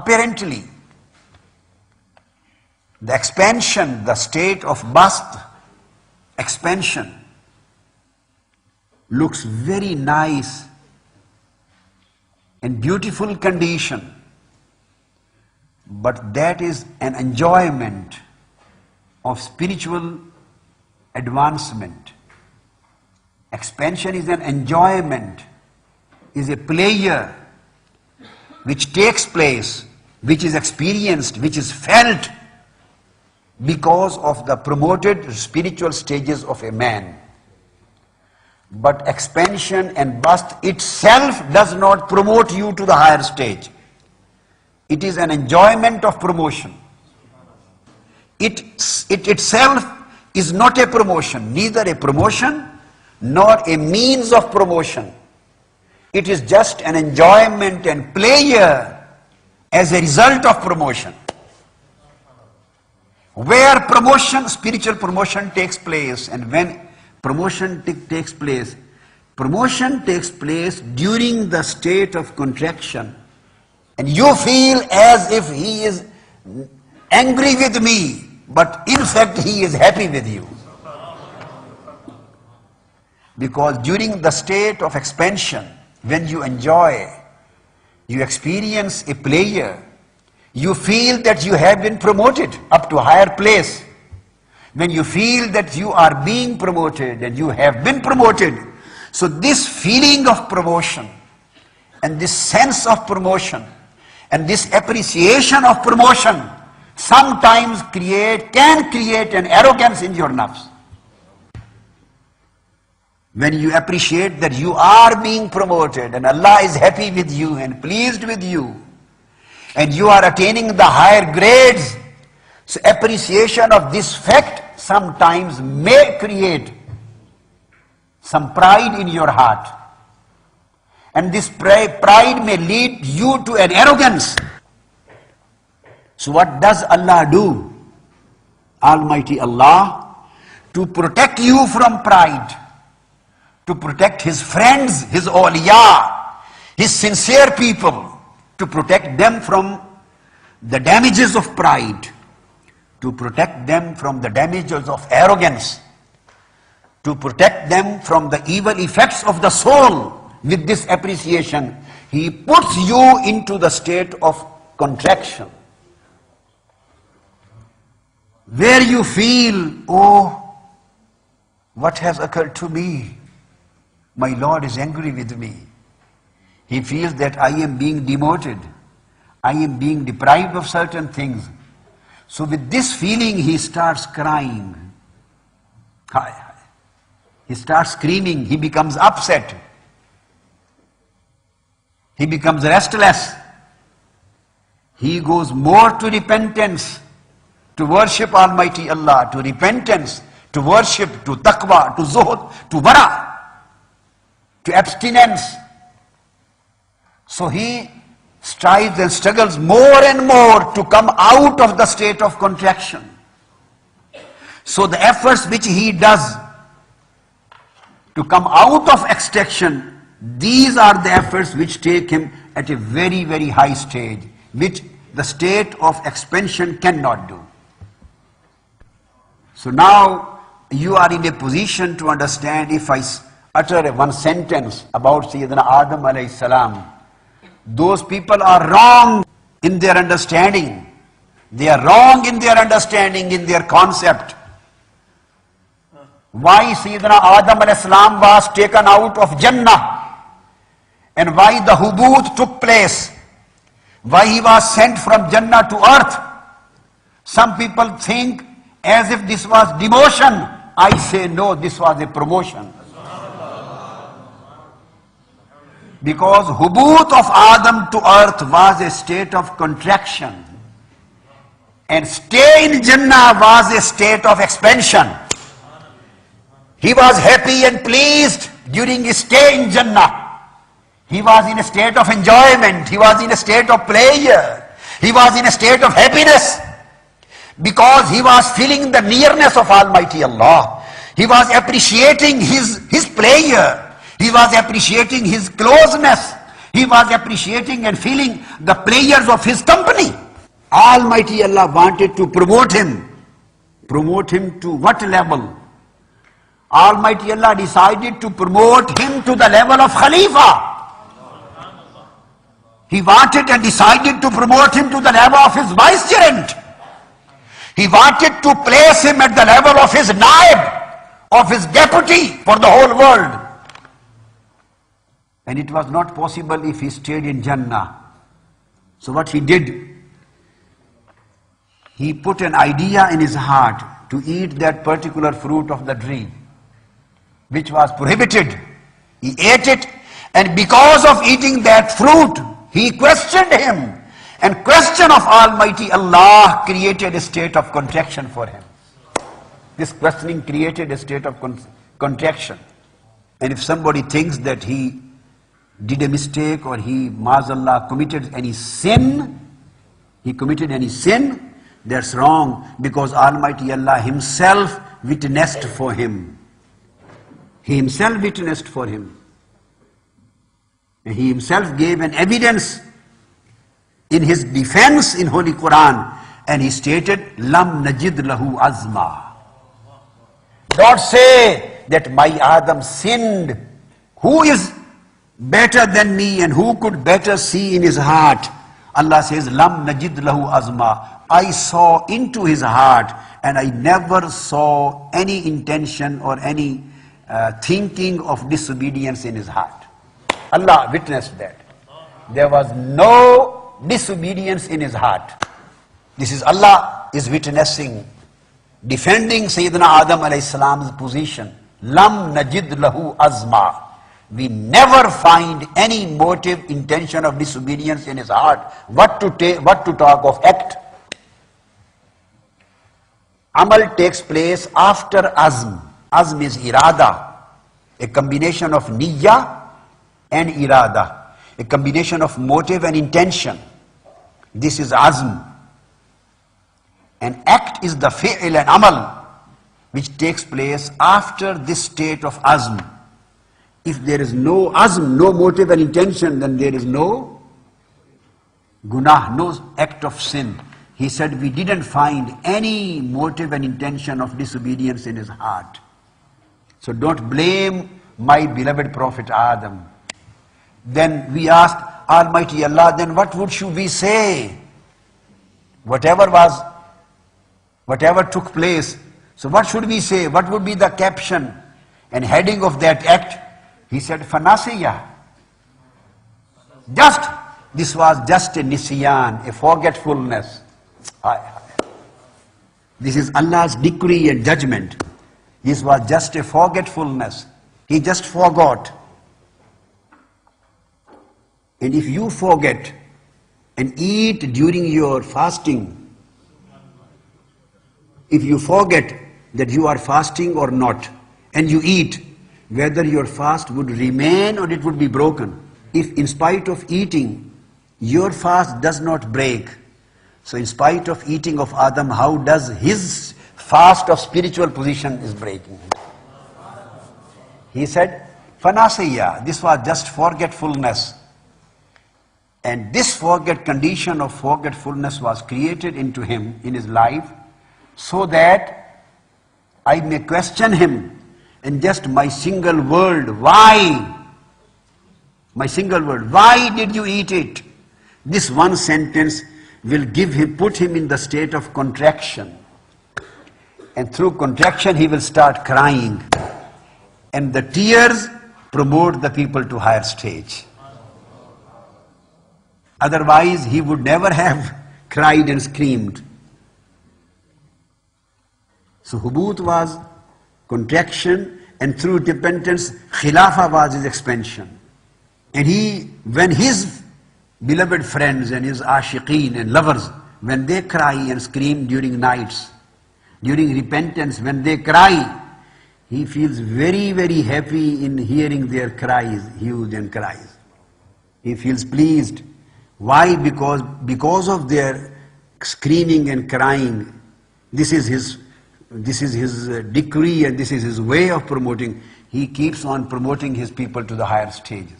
apparently, the expansion, the state of bust expansion looks very nice and beautiful condition, but that is an enjoyment of spiritual advancement. Expansion is an enjoyment, is a pleasure which takes place, which is experienced, which is felt because of the promoted spiritual stages of a man. But expansion and bust itself does not promote you to the higher stage. It is an enjoyment of promotion. It itself is not a promotion, neither a promotion nor a means of promotion. It is just an enjoyment and pleasure as a result of promotion. Where promotion, spiritual promotion takes place, and when promotion takes place during the state of contraction, and you feel as if he is angry with me, but in fact he is happy with you. Because during the state of expansion, when you enjoy, you experience a pleasure, you feel that you have been promoted up to a higher place. When you feel that you are being promoted and you have been promoted, so this feeling of promotion and this sense of promotion and this appreciation of promotion sometimes can create an arrogance in your nerves. When you appreciate that you are being promoted and Allah is happy with you and pleased with you, and you are attaining the higher grades, so appreciation of this fact sometimes may create some pride in your heart. And this pride may lead you to an arrogance. So what does Allah do? Almighty Allah, to protect you from pride, to protect His friends, His awliya, His sincere people, to protect them from the damages of pride, to protect them from the damages of arrogance, to protect them from the evil effects of the soul. With this appreciation, He puts you into the state of contraction, where you feel, oh, what has occurred to me? My Lord is angry with me. He feels that I am being demoted. I am being deprived of certain things. So with this feeling, he starts crying. He starts screaming. He becomes upset. He becomes restless. He goes more to repentance, to worship Almighty Allah, to repentance, to worship, to taqwa, to zuhud, to wara, to abstinence. So he strives and struggles more and more to come out of the state of contraction. So the efforts which he does to come out of extraction, these are the efforts which take him at a very, very high stage, which the state of expansion cannot do. So now you are in a position to understand, if I utter one sentence about Sayyidina Adam alayhi salam, those people are wrong in their understanding. They are wrong in their understanding, in their concept. Why Sayyidina Adam alayhi salam was taken out of Jannah, and why the hubut took place, why he was sent from Jannah to earth. Some people think as if this was demotion. I say no, this was a promotion. Because hubut of Adam to earth was a state of contraction, and stay in Jannah was a state of expansion. He was happy and pleased during his stay in Jannah. He was in a state of enjoyment. He was in a state of pleasure. He was in a state of happiness, because he was feeling the nearness of Almighty Allah. He was appreciating his pleasure. He was appreciating his closeness. He was appreciating and feeling the pleasures of his company. Almighty Allah wanted to promote him. Promote him to what level? Almighty Allah decided to promote him to the level of Khalifa. He wanted and decided to promote him to the level of his vicegerent. He wanted to place him at the level of his naib, of his deputy for the whole world. And it was not possible if he stayed in Jannah. So what he did, he put an idea in his heart to eat that particular fruit of the tree, which was prohibited. He ate it, and because of eating that fruit, he questioned him. And question of Almighty Allah created a state of contraction for him. This questioning created a state of contraction. And if somebody thinks that he did a mistake or he, maazallah, committed any sin, that's wrong, because Almighty Allah himself witnessed for him. He himself witnessed for him. And he himself gave an evidence in his defense in Holy Quran, and he stated, Lam najid lahu azma. Don't say that my Adam sinned. Who is better than me and who could better see in his heart? Allah says, Lam najid lahu azma. I saw into his heart, and I never saw any intention or any thinking of disobedience in his heart. Allah witnessed that. There was no disobedience in his heart. This is Allah is witnessing, defending Sayyidina Adam alayhi salam's position. Lam najid lahu azma. We never find any motive, intention of disobedience in his heart. What to talk of act? Amal takes place after azm. Azm is irada, a combination of niyya and irada, a combination of motive and intention. This is azm. And act is the fi'l and amal, which takes place after this state of azm. If there is no azm, no motive and intention, then there is no gunah, no act of sin. He said, we didn't find any motive and intention of disobedience in his heart. So don't blame my beloved Prophet Adam. Then we asked Almighty Allah, then what should we say? Whatever took place, so what should we say? What would be the caption and heading of that act? He said, Fanasiya. This was just a nisyan, a forgetfulness. This is Allah's decree and judgment. This was just a forgetfulness. He just forgot. And if you forget and eat during your fasting, if you forget that you are fasting or not, and you eat, whether your fast would remain or it would be broken. If in spite of eating, your fast does not break, so in spite of eating of Adam, how does his fast of spiritual position is breaking? He said, Fanasiya, this was just forgetfulness. And this condition of forgetfulness was created into him in his life, so that I may question him. And just my single word, why? My single word, why did you eat it? This one sentence will put him in the state of contraction. And through contraction he will start crying. And the tears promote the people to higher stage. Otherwise he would never have cried and screamed. So hubut was contraction, and through repentance, khilafa was his expansion. And when his beloved friends and his ashiqeen and lovers, when they cry and scream during nights, during repentance, when they cry, he feels very, very happy in hearing their cries, hues and cries. He feels pleased. Why? Because of their screaming and crying. This is his decree, and this is his way of promoting. He keeps on promoting his people to the higher stages.